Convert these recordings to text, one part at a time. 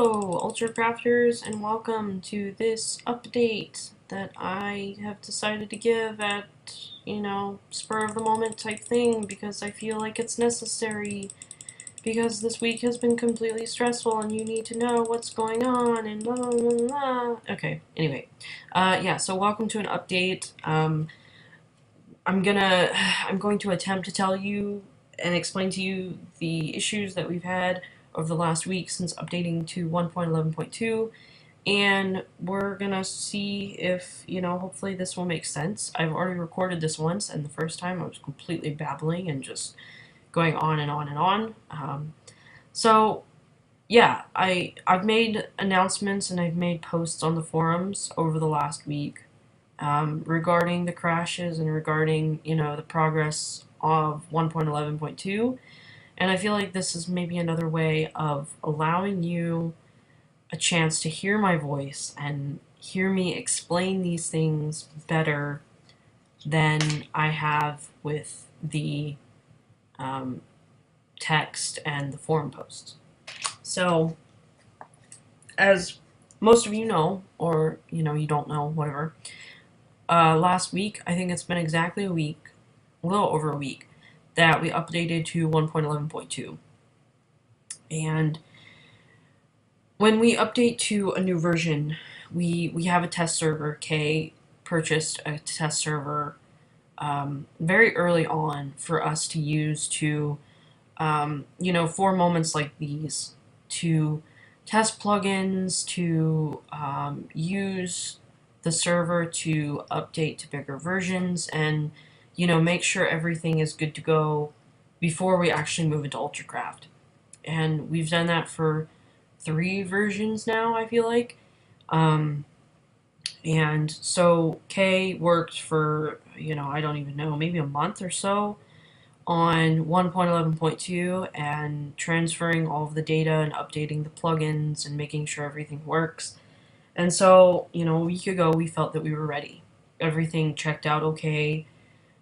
Hello, Ultracrafters, and welcome to this update that I have decided to give at, spur of the moment type thing because I feel like it's necessary because this week has been completely stressful and you need to know what's going on and blah blah blah blah. Okay, anyway. So welcome to an update. I'm going to attempt to tell you and explain to you the issues that we've had over the last week since updating to 1.11.2, and we're gonna see if, hopefully this will make sense. I've already recorded this once, and the first time I was completely babbling and just going on and on and on. So yeah, I've made announcements and I've made posts on the forums over the last week regarding the crashes and regarding, the progress of 1.11.2. And I feel like this is maybe another way of allowing you a chance to hear my voice and hear me explain these things better than I have with the text and the forum posts. So, as most of you know, or you don't know, whatever, last week, I think it's been exactly a week, a little over a week, that we updated to 1.11.2. And when we update to a new version, we have a test server. Kay purchased a test server very early on for us to use to, for moments like these, to test plugins, to use the server to update to bigger versions, and make sure everything is good to go before we actually move into Ultracraft. And we've done that for 3 versions now, I feel like. And so Kay worked for, I don't even know, maybe a month or so on 1.11.2 and transferring all of the data and updating the plugins and making sure everything works. And so, a week ago we felt that we were ready. Everything checked out okay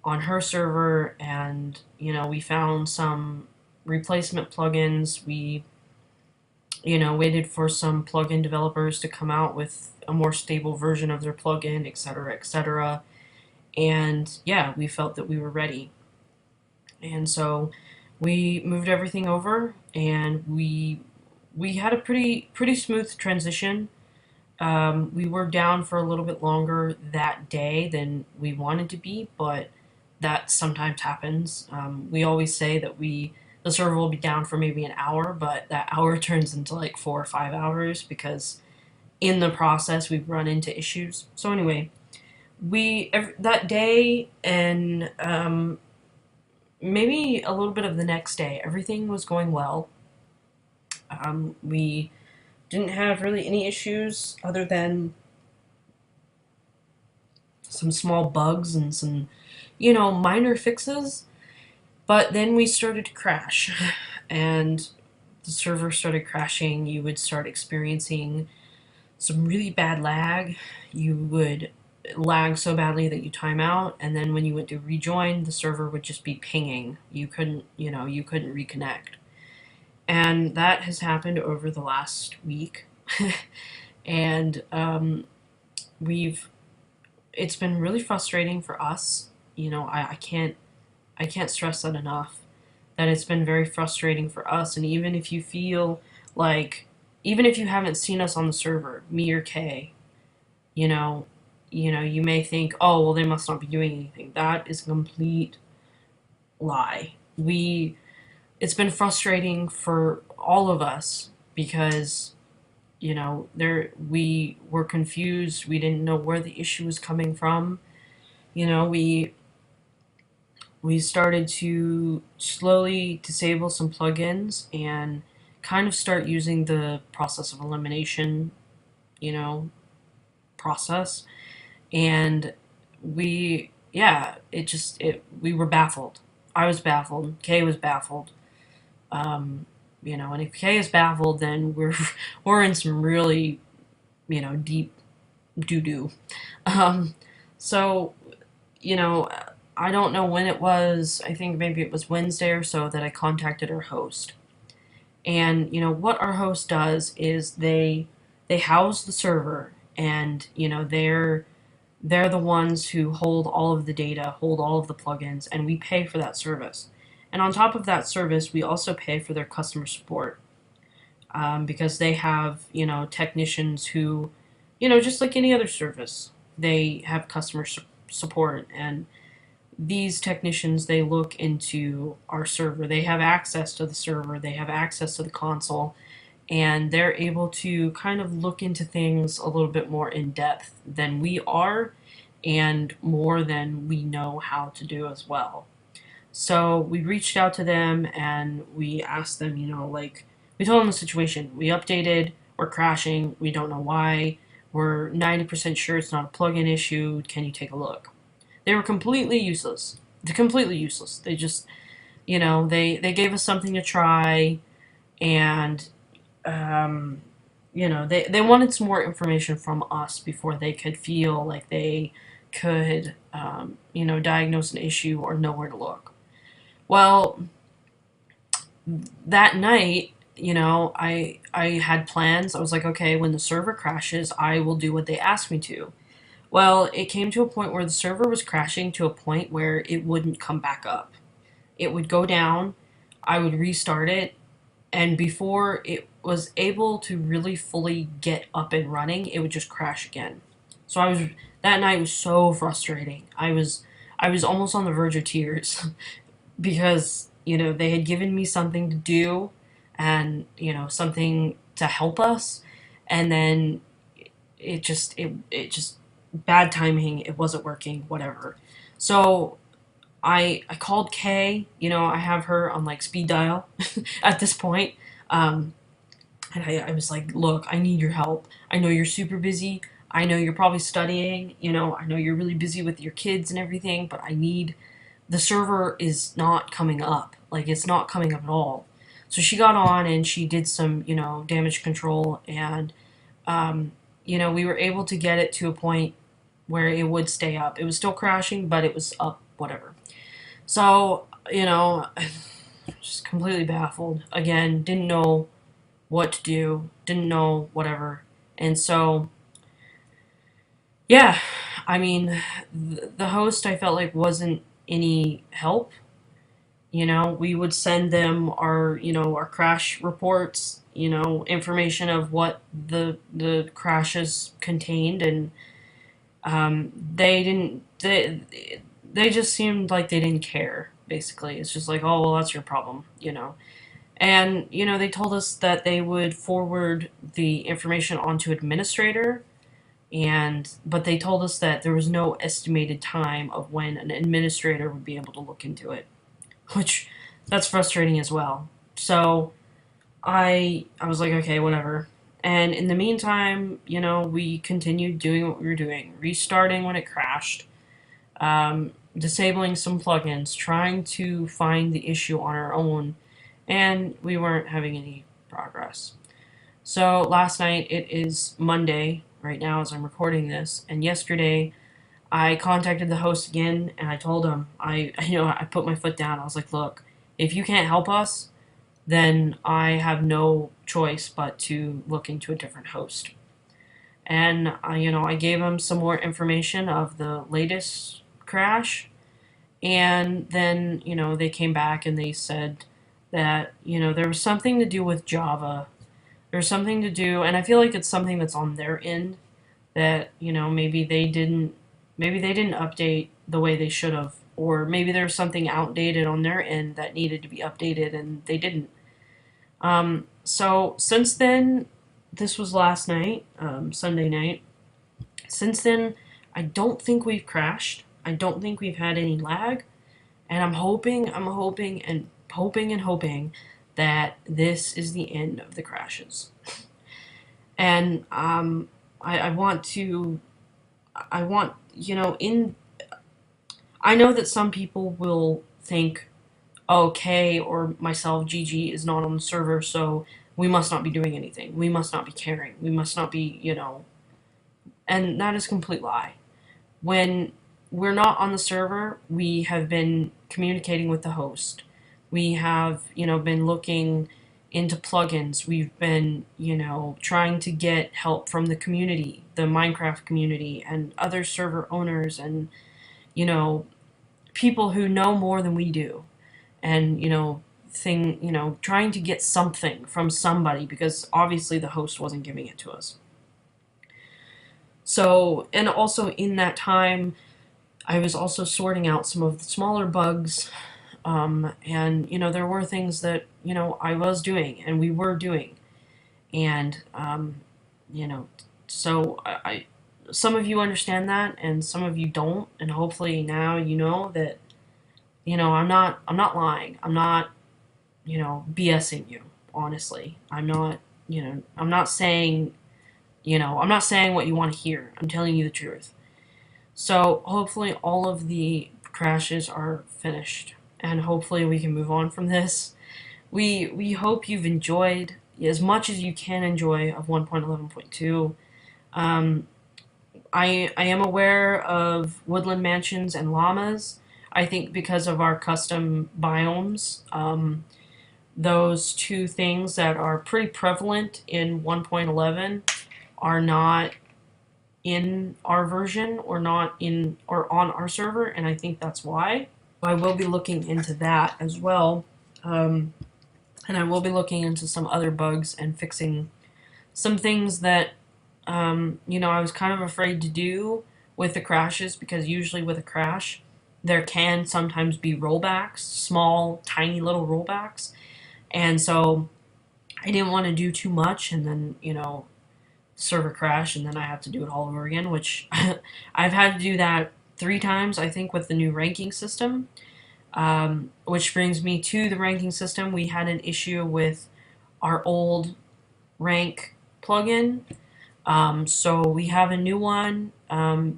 on her server, and we found some replacement plugins. We waited for some plugin developers to come out with a more stable version of their plugin, etc., etc. And yeah, we felt that we were ready. And so we moved everything over, and we had a pretty smooth transition. We were down for a little bit longer that day than we wanted to be, but that sometimes happens. We always say that the server will be down for maybe an hour, but that hour turns into like 4 or 5 hours because in the process we've run into issues. So anyway, that day and maybe a little bit of the next day, everything was going well. We didn't have really any issues other than some small bugs and some, minor fixes. But then we started to crash, and the server started crashing. You would start experiencing some really bad lag. You would lag so badly that you time out, and then when you went to rejoin, the server would just be pinging. You couldn't reconnect. And that has happened over the last week. And it's been really frustrating for us. I can't stress that enough, that it's been very frustrating for us. And even if you feel like, even if you haven't seen us on the server, me or Kay, you may think, oh, well, they must not be doing anything. That is a complete lie. It's been frustrating for all of us because, we were confused. We didn't know where the issue was coming from. We started to slowly disable some plugins and kind of start using the process of elimination, process. And we were baffled. I was baffled. Kay was baffled. And if Kay is baffled, then we're in some really, deep doo-doo. So, I don't know when it was. I think maybe it was Wednesday or so that I contacted our host. And, what our host does is they house the server, and, they're the ones who hold all of the data, hold all of the plugins, and we pay for that service. And on top of that service, we also pay for their customer support, because they have, technicians who, just like any other service, they have customer support. And these technicians, they look into our server. They have access to the server, they have access to the console, and they're able to kind of look into things a little bit more in depth than we are, and more than we know how to do as well. So we reached out to them and we asked them, like, we told them the situation. We updated, we're crashing, we don't know why, we're 90% sure it's not a plugin issue, can you take a look? They were completely useless. They're completely useless. They just, they gave us something to try, and they wanted some more information from us before they could feel like they could, diagnose an issue or know where to look. Well, that night, I had plans. I was like, okay, when the server crashes, I will do what they asked me to. Well, it came to a point where the server was crashing to a point where it wouldn't come back up. It would go down, I would restart it, and before it was able to really fully get up and running, it would just crash again. So that night was so frustrating. I was almost on the verge of tears because, they had given me something to do, and, something to help us, and then it just bad timing, it wasn't working, whatever. So I called Kay. I have her on like speed dial at this point. Um, and I was like, look, I need your help. I know you're super busy. I know you're probably studying. I know you're really busy with your kids and everything, but the server is not coming up. Like, it's not coming up at all. So she got on and she did some, damage control, and, we were able to get it to a point where it would stay up. It was still crashing, but it was up, whatever. So, just completely baffled. Again, didn't know what to do, didn't know whatever. And so, yeah, I mean, the host, I felt like, wasn't any help. We would send them our crash reports, information of what the crashes contained, and they didn't. They just seemed like they didn't care. Basically, it's just like, oh well, that's your problem. And they told us that they would forward the information onto administrator, but they told us that there was no estimated time of when an administrator would be able to look into it, which that's frustrating as well. So I was like, okay, whatever. And in the meantime, we continued doing what we were doing, restarting when it crashed, disabling some plugins, trying to find the issue on our own, and we weren't having any progress. So last night, it is Monday right now as I'm recording this, and yesterday I contacted the host again, and I told him, I put my foot down. I was like, look, if you can't help us, then I have no choice but to look into a different host. And I gave him some more information of the latest crash, and then they came back and they said that there was something to do with Java. There's something to do, and I feel like it's something that's on their end, that maybe they didn't update the way they should have, or maybe there was something outdated on their end that needed to be updated and they didn't. So since then, this was last night, Sunday night. Since then, I don't think we've crashed. I don't think we've had any lag, and I'm hoping that this is the end of the crashes. And I want to, I want, I know that some people will think, okay, or myself, Gigi, is not on the server, so we must not be doing anything. We must not be caring. We must not be, and that is a complete lie. When we're not on the server, we have been communicating with the host. We have, been looking into plugins. We've been, trying to get help from the community, the Minecraft community, and other server owners, and, you know, people who know more than we do. And, trying to get something from somebody, because obviously the host wasn't giving it to us. So, and also in that time, I was also sorting out some of the smaller bugs. And, there were things that, I was doing and we were doing. And, you know, so some of you understand that and some of you don't. And hopefully now you know that, I'm not lying. I'm not, BSing you, honestly. I'm not saying, I'm not saying what you want to hear. I'm telling you the truth. So hopefully all of the crashes are finished, and hopefully we can move on from this. We hope you've enjoyed as much as you can enjoy of 1.11.2. Um, I am aware of woodland mansions and llamas. I think because of our custom biomes, those two things that are pretty prevalent in 1.11 are not in our version or not in or on our server, and I think that's why. I will be looking into that as well, and I will be looking into some other bugs and fixing some things that I was kind of afraid to do with the crashes, because usually with a crash there can sometimes be rollbacks, small tiny little rollbacks, and so I didn't want to do too much and then server crash and then I have to do it all over again, which I've had to do that 3 times, I think, with the new ranking system. Which brings me to the ranking system. We had an issue with our old rank plugin. So we have a new one.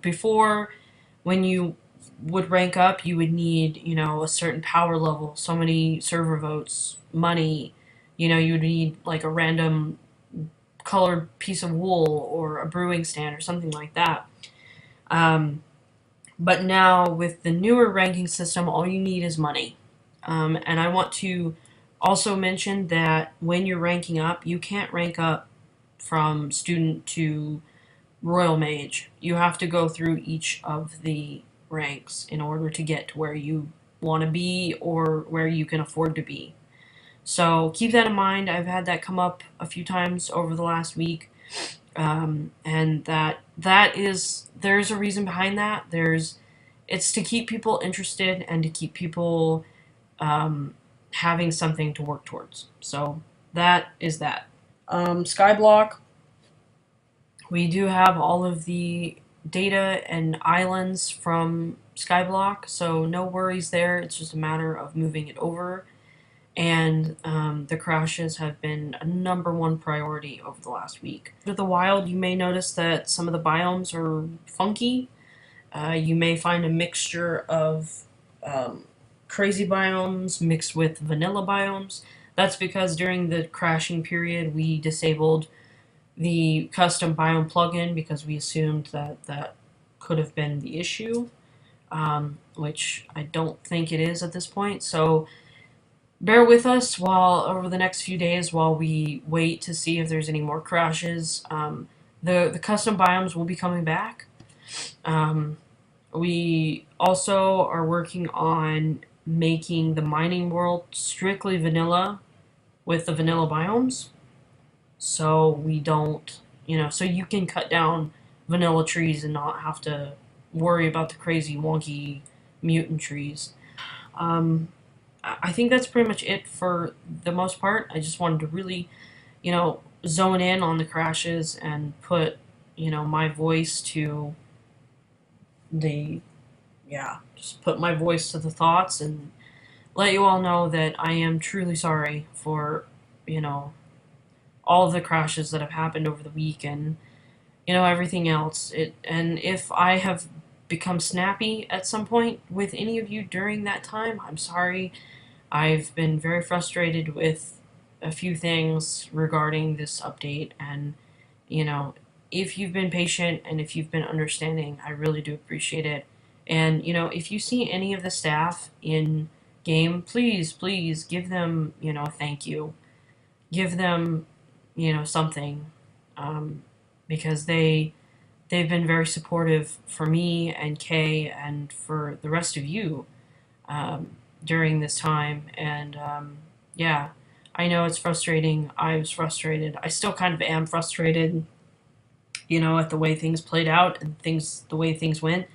Before, when you would rank up, you would need, a certain power level, so many server votes, money. You would need like a random colored piece of wool or a brewing stand or something like that. But now with the newer ranking system, all you need is money. And I want to also mention that when you're ranking up, you can't rank up from student to royal mage. You have to go through each of the ranks in order to get to where you want to be or where you can afford to be. So keep that in mind. I've had that come up a few times over the last week, and there's a reason behind that. It's to keep people interested and to keep people having something to work towards. So that is that. Skyblock, we do have all of the data and islands from Skyblock, so no worries there. It's just a matter of moving it over. And the crashes have been a #1 priority over the last week. With the wild, you may notice that some of the biomes are funky. You may find a mixture of crazy biomes mixed with vanilla biomes. That's because during the crashing period, we disabled the custom biome plugin because we assumed that that could have been the issue, which I don't think it is at this point. So bear with us while over the next few days while we wait to see if there's any more crashes. The custom biomes will be coming back. We also are working on making the mining world strictly vanilla with the vanilla biomes, so we don't, so you can cut down vanilla trees and not have to worry about the crazy wonky mutant trees. I think that's pretty much it for the most part. I just wanted to really, zone in on the crashes and put, my voice to just put my voice to the thoughts and let you all know that I am truly sorry for, all of the crashes that have happened over the week and, everything else. And if I have become snappy at some point with any of you during that time, I'm sorry. I've been very frustrated with a few things regarding this update, and if you've been patient and if you've been understanding, I really do appreciate it. And if you see any of the staff in game, please give them a thank you. give them, you know, something, um, because they've been very supportive for me and Kay and for the rest of you, um, during this time. And yeah, I know it's frustrating. I was frustrated. I still kind of am frustrated, you know, at the way things played out and the way things went.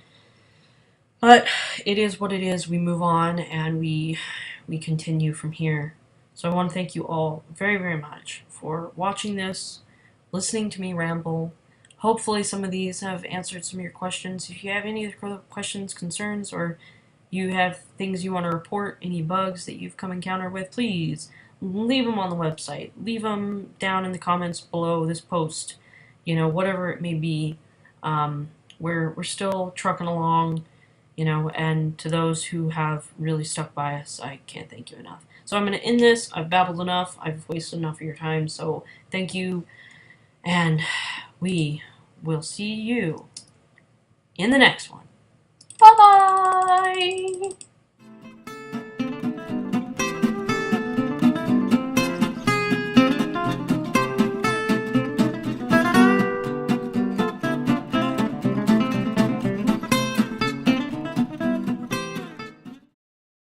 But it is what it is. We move on and we continue from here. So I want to thank you all very, very much for watching this, listening to me ramble. Hopefully some of these have answered some of your questions. If you have any other questions, concerns, or you have things you want to report, any bugs that you've come encounter with, please leave them on the website. Leave them down in the comments below this post. You know, whatever it may be. Um, we're still trucking along, you know, and to those who have really stuck by us, I can't thank you enough. So I'm going to end this. I've babbled enough. I've wasted enough of your time. So thank you, and we will see you in the next one. Bye bye!